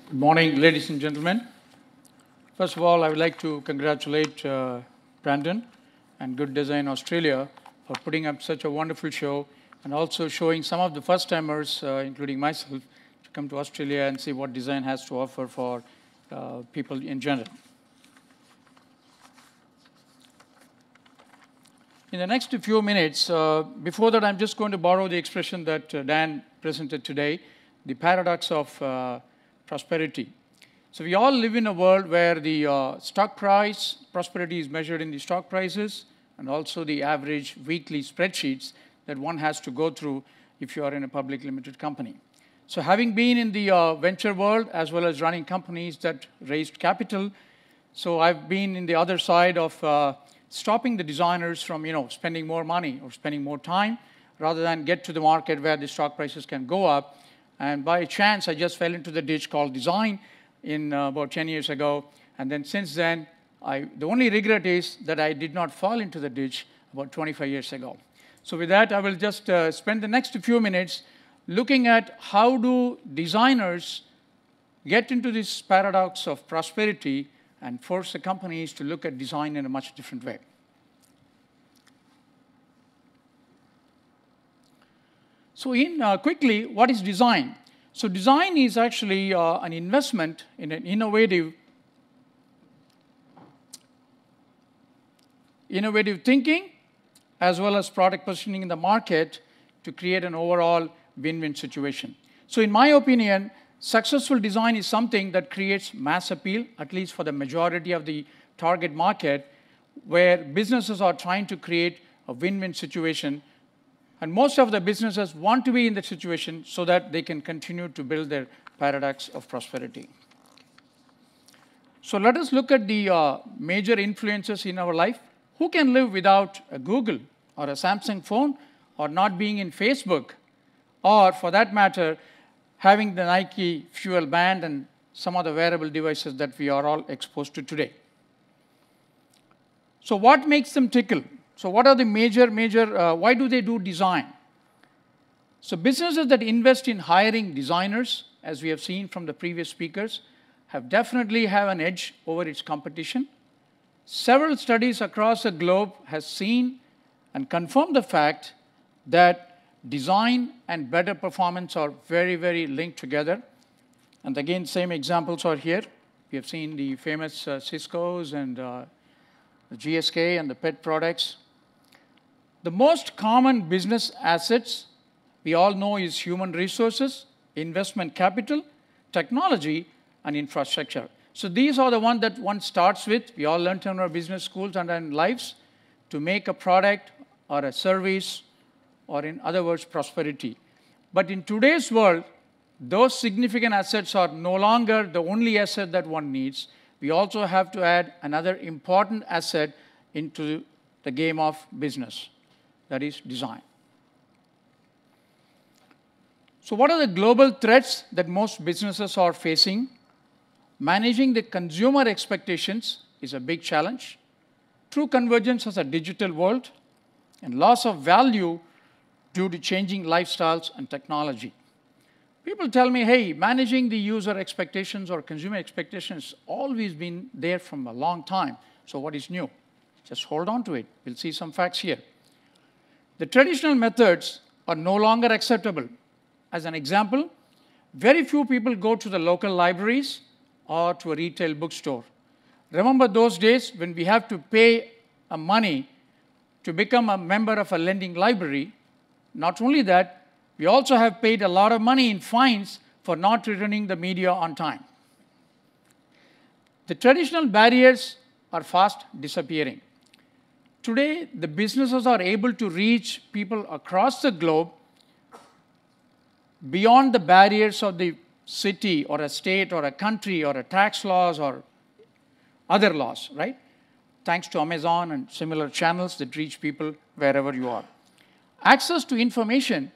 Good morning, ladies and gentlemen. First of all, I would like to congratulate Brandon and Good Design Australia for putting up such a wonderful show and also showing some of the first-timers, including myself, to come to Australia and see what design has to offer for people in general. In the next few minutes, before that, I'm just going to borrow the expression that Dan presented today, the paradox of prosperity. So we all live in a world where the stock price, prosperity is measured in the stock prices, and also the average weekly spreadsheets that one has to go through if you are in a public limited company. So having been in the venture world as well as running companies that raised capital, so I've been in the other side of stopping the designers from spending more money or spending more time rather than get to the market where the stock prices can go up. And by chance, I just fell into the ditch called design in about 10 years ago. And then since then, the only regret is that I did not fall into the ditch about 25 years ago. So with that, I will just spend the next few minutes looking at how do designers get into this paradox of prosperity and force the companies to look at design in a much different way. So quickly, what is design? So design is actually an investment in an innovative thinking as well as product positioning in the market to create an overall win-win situation. So in my opinion, successful design is something that creates mass appeal, at least for the majority of the target market, where businesses are trying to create a win-win situation. And most of the businesses want to be in that situation so that they can continue to build their paradox of prosperity. So let us look at the major influences in our life. Who can live without a Google or a Samsung phone or not being in Facebook or, for that matter, having the Nike Fuel Band and some other wearable devices that we are all exposed to today? So what makes them tickle? So what are the major, why do they do design? So businesses that invest in hiring designers, as we have seen from the previous speakers, definitely have an edge over its competition. Several studies across the globe have seen and confirmed the fact that design and better performance are very, very linked together. And again, same examples are here. We have seen the famous Cisco's and the GSK and the pet products. The most common business assets we all know is human resources, investment capital, technology, and infrastructure. So these are the ones that one starts with. We all learned in our business schools and in lives to make a product or a service, or in other words, prosperity. But in today's world, those significant assets are no longer the only asset that one needs. We also have to add another important asset into the game of business. That is design. So what are the global threats that most businesses are facing? Managing the consumer expectations is a big challenge. True convergence as a digital world and loss of value due to changing lifestyles and technology. People tell me, hey, managing the user expectations or consumer expectations always been there from a long time. So what is new? Just hold on to it. We'll see some facts here. The traditional methods are no longer acceptable. As an example, very few people go to the local libraries or to a retail bookstore. Remember those days when we have to pay money to become a member of a lending library? Not only that, we also have paid a lot of money in fines for not returning the media on time. The traditional barriers are fast disappearing. Today, the businesses are able to reach people across the globe beyond the barriers of the city or a state or a country or a tax laws or other laws, right? Thanks to Amazon and similar channels that reach people wherever you are. Access to information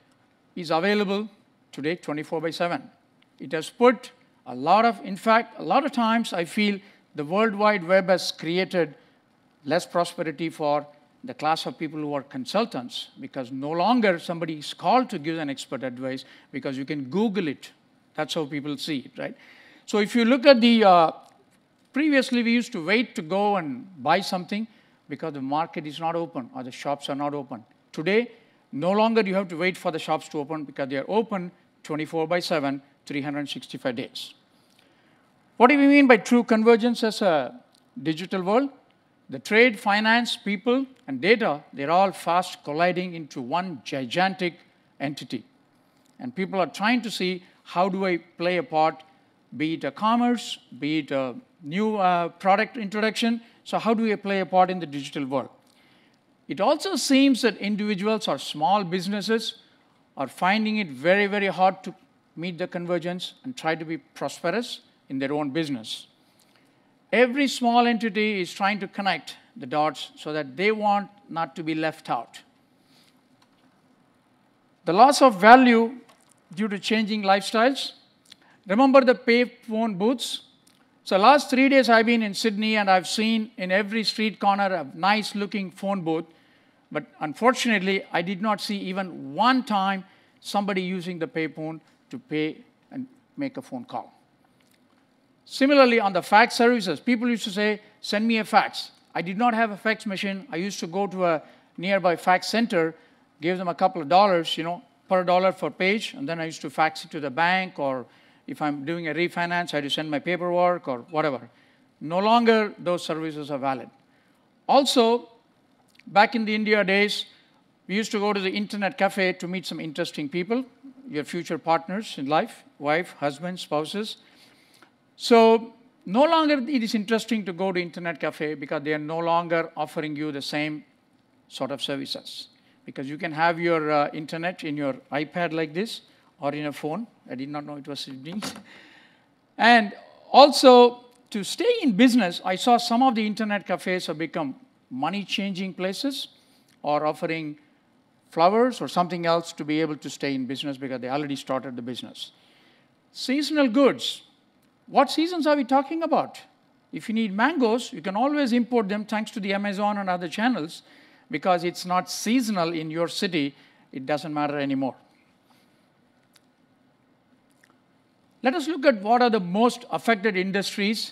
is available today 24/7. It has put in fact, a lot of times I feel the World Wide Web has created less prosperity for the class of people who are consultants, because no longer somebody is called to give an expert advice because you can Google it. That's how people see it, right? So if you look at the, previously we used to wait to go and buy something because the market is not open or the shops are not open. Today, no longer you have to wait for the shops to open because they are open 24/7, 365 days. What do we mean by true convergence as a digital world? The trade, finance, people, and data, they're all fast colliding into one gigantic entity. And people are trying to see, how do I play a part, be it a commerce, be it a new product introduction. So how do I play a part in the digital world? It also seems that individuals or small businesses are finding it very, very hard to meet the convergence and try to be prosperous in their own business. Every small entity is trying to connect the dots so that they want not to be left out. The loss of value due to changing lifestyles. Remember the pay phone booths? So last 3 days I've been in Sydney and I've seen in every street corner a nice looking phone booth. But unfortunately, I did not see even one time somebody using the pay phone to pay and make a phone call. Similarly, on the fax services, people used to say, send me a fax. I did not have a fax machine. I used to go to a nearby fax center, give them a couple of dollars, per dollar per page, and then I used to fax it to the bank, or if I'm doing a refinance, I had to send my paperwork or whatever. No longer those services are valid. Also, back in the India days, we used to go to the internet cafe to meet some interesting people, your future partners in life, wife, husband, spouses. So no longer it is interesting to go to internet cafe because they are no longer offering you the same sort of services. Because you can have your internet in your iPad like this or in a phone. I did not know it was Sydney. And also, to stay in business, I saw some of the internet cafes have become money-changing places or offering flowers or something else to be able to stay in business because they already started the business. Seasonal goods. What seasons are we talking about? If you need mangoes, you can always import them thanks to the Amazon and other channels because it's not seasonal in your city. It doesn't matter anymore. Let us look at what are the most affected industries.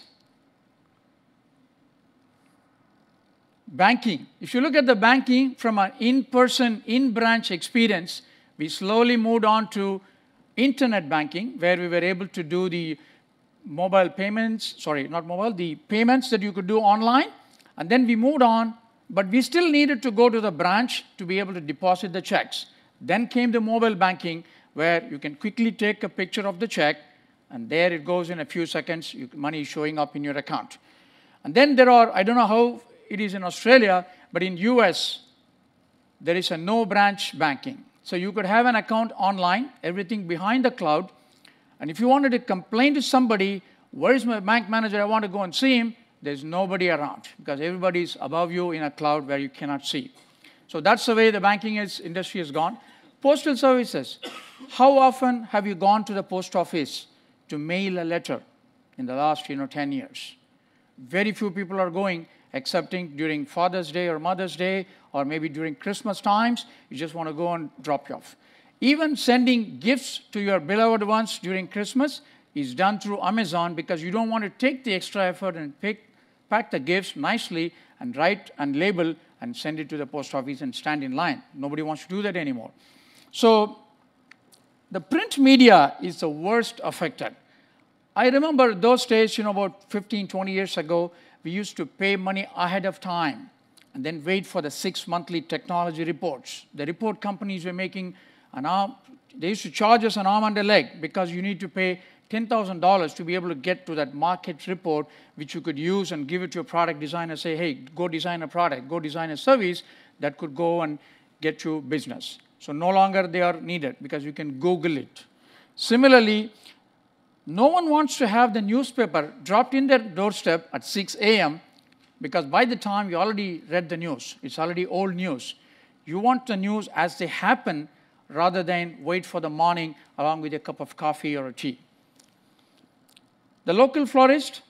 Banking. If you look at the banking from an in-person, in-branch experience, we slowly moved on to internet banking, where we were able to do the mobile payments, the payments that you could do online. And then we moved on, but we still needed to go to the branch to be able to deposit the checks. Then came the mobile banking, where you can quickly take a picture of the check, and there it goes in a few seconds, money is showing up in your account. And then there are, I don't know how it is in Australia, but in US, there is a no-branch banking. So you could have an account online, everything behind the cloud, and if you wanted to complain to somebody, where is my bank manager, I want to go and see him, there's nobody around, because everybody is above you in a cloud where you cannot see. So that's the way the banking industry has gone. Postal services. How often have you gone to the post office to mail a letter in the last 10 years? Very few people are going, excepting during Father's Day or Mother's Day, or maybe during Christmas times, you just want to go and drop you off. Even sending gifts to your beloved ones during Christmas is done through Amazon because you don't want to take the extra effort and pack the gifts nicely and write and label and send it to the post office and stand in line. Nobody wants to do that anymore. So the print media is the worst affected. I remember those days, about 15, 20 years ago, we used to pay money ahead of time and then wait for the 6 monthly technology reports. The report companies were making an arm. They used to charge us an arm and a leg because you need to pay $10,000 to be able to get to that market report, which you could use and give it to a product designer, say, hey, go design a product, go design a service that could go and get you business. So no longer they are needed because you can Google it. Similarly, no one wants to have the newspaper dropped in their doorstep at 6 a.m. because by the time you already read the news, it's already old news. You want the news as they happen rather than wait for the morning along with a cup of coffee or a tea. The local florist,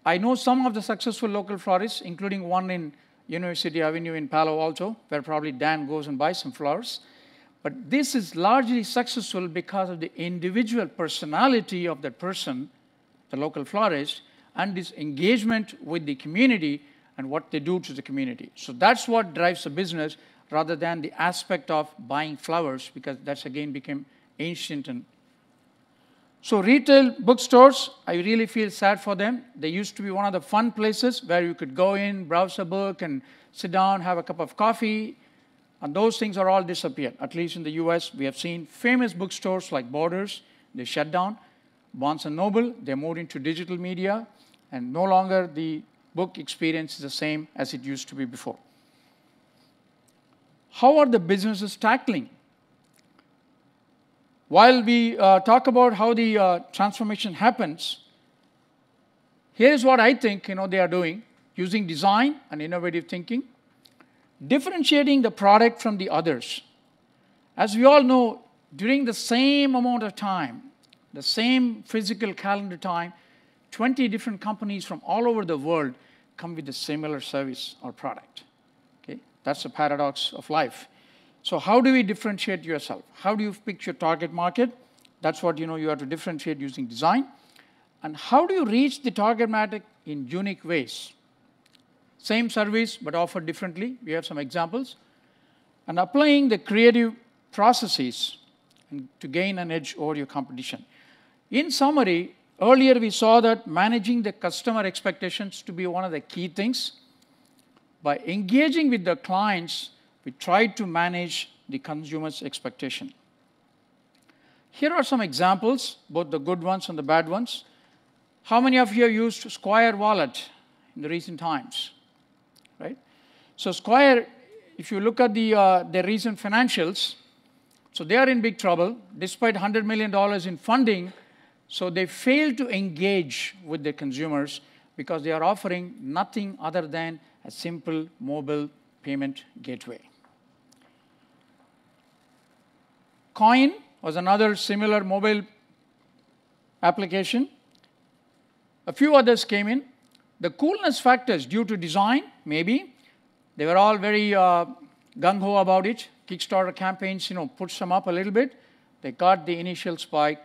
I know some of the successful local florists, including one in University Avenue in Palo Alto, where probably Dan goes and buys some flowers. But this is largely successful because of the individual personality of that person the local florist, and this engagement with the community and what they do to the community. So that's what drives the business rather than the aspect of buying flowers, because that's again became ancient. And so retail bookstores, I really feel sad for them. They used to be one of the fun places where you could go in, browse a book, and sit down, have a cup of coffee. And those things are all disappeared. At least in the US, we have seen famous bookstores like Borders, they shut down. Barnes & Noble, they moved into digital media, and no longer the book experience is the same as it used to be before. How are the businesses tackling? While we talk about how the transformation happens, here is what I think they are doing, using design and innovative thinking, differentiating the product from the others. As we all know, during the same amount of time, the same physical calendar time, 20 different companies from all over the world come with a similar service or product. Okay? That's the paradox of life. So how do we differentiate yourself? How do you pick your target market? That's what you have to differentiate using design. And how do you reach the target market in unique ways? Same service, but offered differently. We have some examples. And applying the creative processes to gain an edge over your competition. In summary, earlier we saw that managing the customer expectations to be one of the key things. By engaging with the clients, we try to manage the consumer's expectation. Here are some examples, both the good ones and the bad ones. How many of you have used Square Wallet in the recent times? Right? So Square, if you look at their recent financials, so they are in big trouble, despite $100 million in funding. So they fail to engage with the consumers because they are offering nothing other than a simple mobile payment gateway. Coin was another similar mobile application. A few others came in. The coolness factors due to design, maybe. They were all very gung-ho about it. Kickstarter campaigns, pushed them up a little bit. They got the initial spike,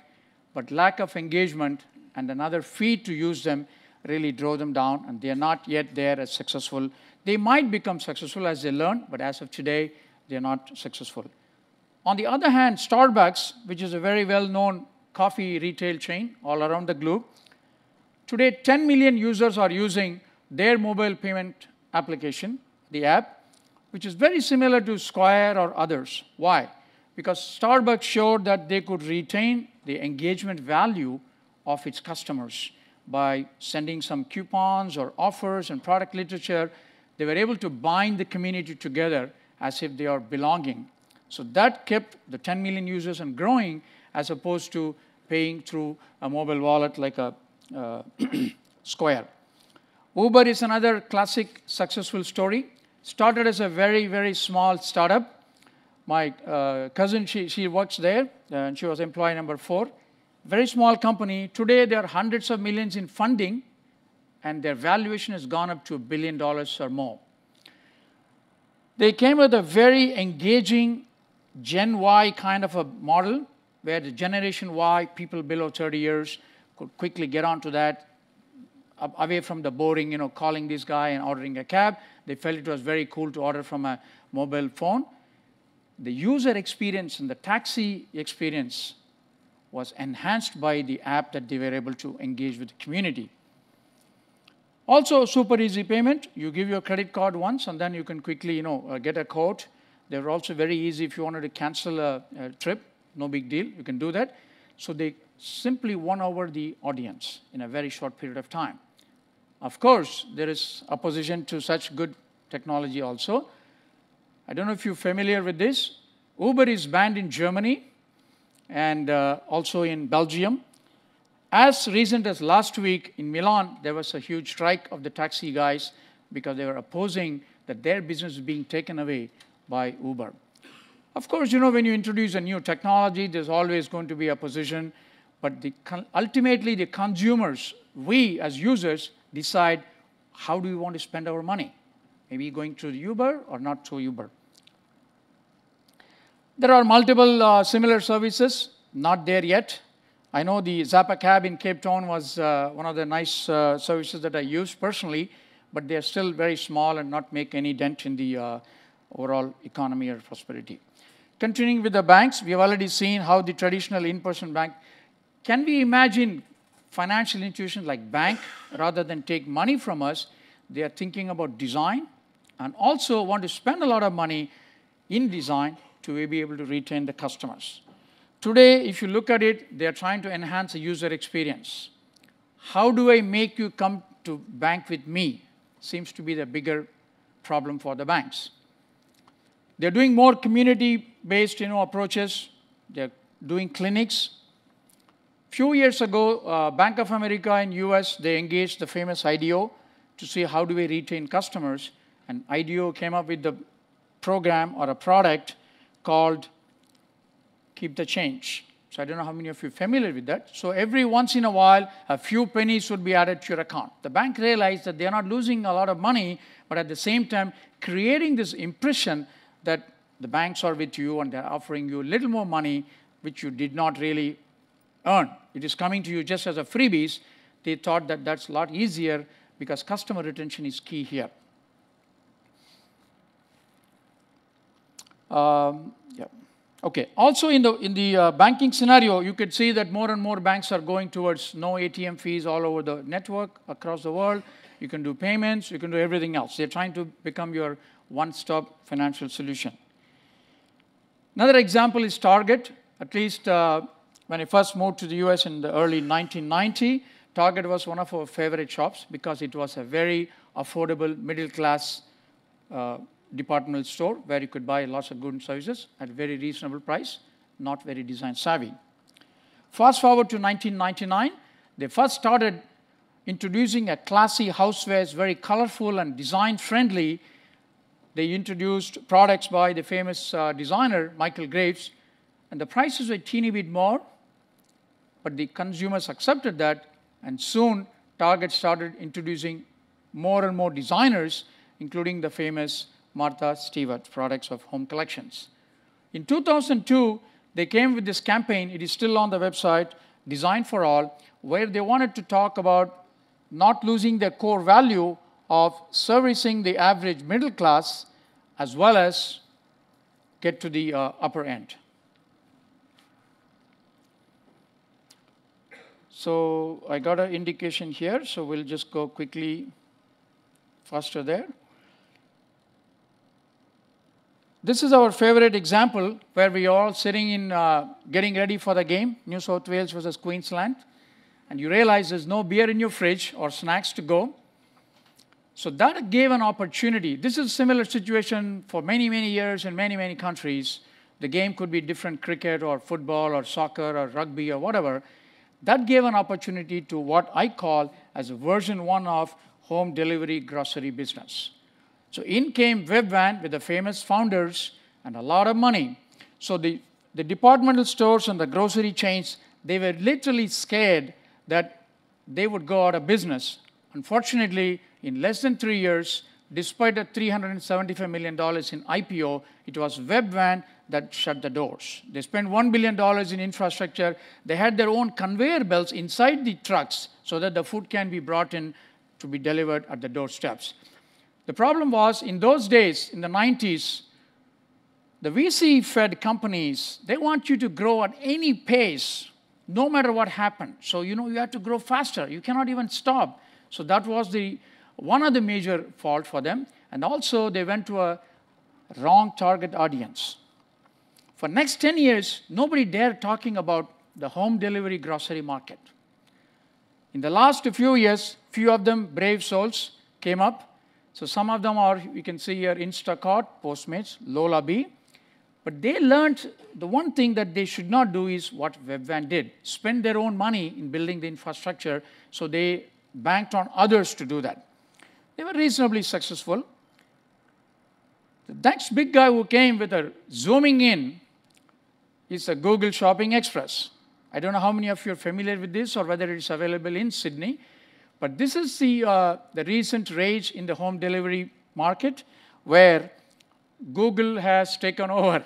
but lack of engagement and another fee to use them really drove them down, and they are not yet there as successful. They might become successful as they learn, but as of today, they are not successful. On the other hand, Starbucks, which is a very well-known coffee retail chain all around the globe, today 10 million users are using their mobile payment application, the app, which is very similar to Square or others. Why? Because Starbucks showed that they could retain the engagement value of its customers by sending some coupons or offers and product literature. They were able to bind the community together as if they are belonging. So that kept the 10 million users and growing, as opposed to paying through a mobile wallet like a Square. Uber is another classic successful story. Started as a very, very small startup. My cousin, she works there, and she was employee number 4. Very small company. Today, there are hundreds of millions in funding, and their valuation has gone up to $1 billion or more. They came with a very engaging Gen Y kind of a model, where the Generation Y, people below 30 years, could quickly get onto that, away from the boring, calling this guy and ordering a cab. They felt it was very cool to order from a mobile phone. The user experience and the taxi experience was enhanced by the app that they were able to engage with the community. Also, super easy payment. You give your credit card once, and then you can quickly, get a code. They were also very easy if you wanted to cancel a trip. No big deal. You can do that. So they simply won over the audience in a very short period of time. Of course, there is opposition to such good technology also. I don't know if you're familiar with this. Uber is banned in Germany and also in Belgium. As recent as last week in Milan, there was a huge strike of the taxi guys because they were opposing that their business is being taken away by Uber. Of course, when you introduce a new technology, there's always going to be opposition. But ultimately, the consumers, we as users, decide how do we want to spend our money. Maybe going through Uber or not through Uber. There are multiple similar services, not there yet. I know the Zappa cab in Cape Town was one of the nice services that I used personally, but they're still very small and not make any dent in the overall economy or prosperity. Continuing with the banks, we have already seen how the traditional in-person bank. Can we imagine financial institutions like bank, rather than take money from us, they are thinking about design and also want to spend a lot of money in design to be able to retain the customers. Today, if you look at it, they are trying to enhance the user experience. How do I make you come to bank with me? Seems to be the bigger problem for the banks. They're doing more community-based approaches. They're doing clinics. Few years ago, Bank of America in US, they engaged the famous IDEO to see how do we retain customers. And IDEO came up with the program or a product called Keep the Change. So I don't know how many of you are familiar with that. So every once in a while, a few pennies would be added to your account. The bank realized that they're not losing a lot of money, but at the same time, creating this impression that the banks are with you and they're offering you a little more money, which you did not really earn. It is coming to you just as a freebies. They thought that that's a lot easier because customer retention is key here. Yeah. Okay. Also, in the banking scenario, you could see that more and more banks are going towards no ATM fees all over the network across the world. You can do payments. You can do everything else. They're trying to become your one-stop financial solution. Another example is Target. At least when I first moved to the US in the early 1990, Target was one of our favorite shops because it was a very affordable middle-class departmental store where you could buy lots of goods and services at a very reasonable price, not very design savvy. Fast forward to 1999, they first started introducing a classy housewares, very colorful and design-friendly. They introduced products by the famous designer, Michael Graves, and the prices were a teeny bit more, but the consumers accepted that, and soon Target started introducing more and more designers, including the famous Martha Stewart products of home collections. In 2002, they came with this campaign. It is still on the website, Design for All, where they wanted to talk about not losing their core value of servicing the average middle class as well as get to the upper end. So I got an indication here, so we'll just go quickly faster there. This is our favorite example where we are all sitting in getting ready for the game, New South Wales versus Queensland, and you realize there's no beer in your fridge or snacks to go. So that gave an opportunity. This is a similar situation for many, many years in many, many countries. The game could be different, cricket or football or soccer or rugby or whatever. That gave an opportunity to what I call as a version 1 of home delivery grocery business. So in came Webvan with the famous founders and a lot of money. So the departmental stores and the grocery chains, they were literally scared that they would go out of business. Unfortunately, in less than 3 years, despite a $375 million in IPO, it was Webvan that shut the doors. They spent $1 billion in infrastructure. They had their own conveyor belts inside the trucks so that the food can be brought in to be delivered at the doorsteps. The problem was, in those days, in the 90s, the VC-fed companies, they want you to grow at any pace, no matter what happened. So, you have to grow faster. You cannot even stop. So that was one of the major fault for them. And also, they went to a wrong target audience. For next 10 years, nobody dared talking about the home delivery grocery market. In the last few years, few of them, brave souls, came up. So some of them are, you can see here, Instacart, Postmates, Lola Bee. But they learned the one thing that they should not do is what Webvan did, spend their own money in building the infrastructure, so they banked on others to do that. They were reasonably successful. The next big guy who came with a zooming in is a Google Shopping Express. I don't know how many of you are familiar with this or whether it's available in Sydney, but this is the recent rage in the home delivery market where Google has taken over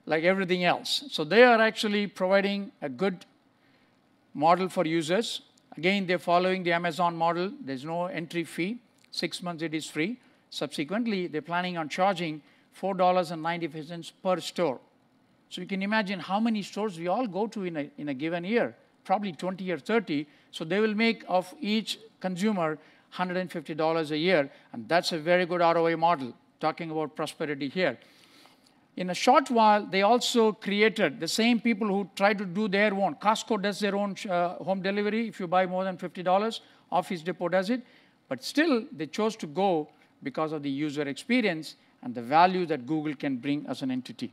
like everything else. So they are actually providing a good model for users. Again, they're following the Amazon model. There's no entry fee. 6 months it is free. Subsequently, they're planning on charging $4.95 per store. So you can imagine how many stores we all go to in a given year, probably 20 or 30. So they will make of each consumer $150 a year, and that's a very good ROI model, talking about prosperity here. In a short while, they also created the same people who try to do their own. Costco does their own home delivery if you buy more than $50. Office Depot does it. But still, they chose to go because of the user experience and the value that Google can bring as an entity.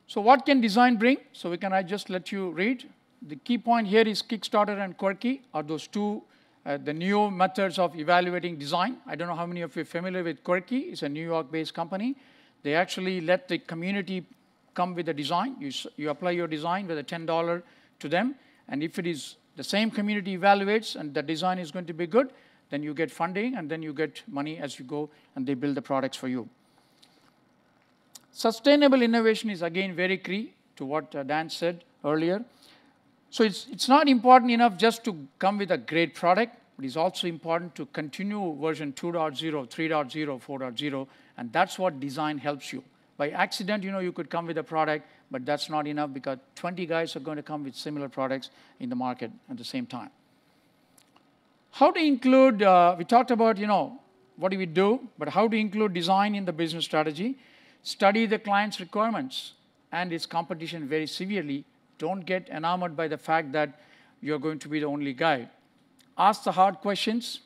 So what can design bring? So I just let you read. The key point here is Kickstarter and Quirky are those two, the new methods of evaluating design. I don't know how many of you are familiar with Quirky. It's a New York-based company. They actually let the community come with a design. You apply your design with a $10 to them. And if it is the same community evaluates and the design is going to be good, then you get funding and then you get money as you go and they build the products for you. Sustainable innovation is again very key to what Dan said earlier. So it's not important enough just to come with a great product, but it's also important to continue version 2.0, 3.0, 4.0, and that's what design helps you. By accident, you could come with a product, but that's not enough because 20 guys are going to come with similar products in the market at the same time. How to include, we talked about, what do we do, but how to include design in the business strategy. Study the client's requirements and its competition very severely. Don't get enamored by the fact that you're going to be the only guy. Ask the hard questions.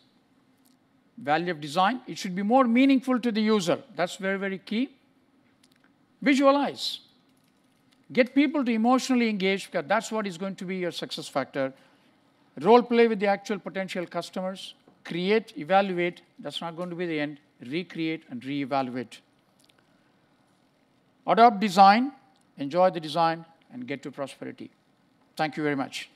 Value of design. It should be more meaningful to the user. That's very, very key. Visualize. Get people to emotionally engage because that's what is going to be your success factor. Role play with the actual potential customers. Create, evaluate. That's not going to be the end. Recreate and reevaluate. Adopt design, enjoy the design, and get to prosperity. Thank you very much.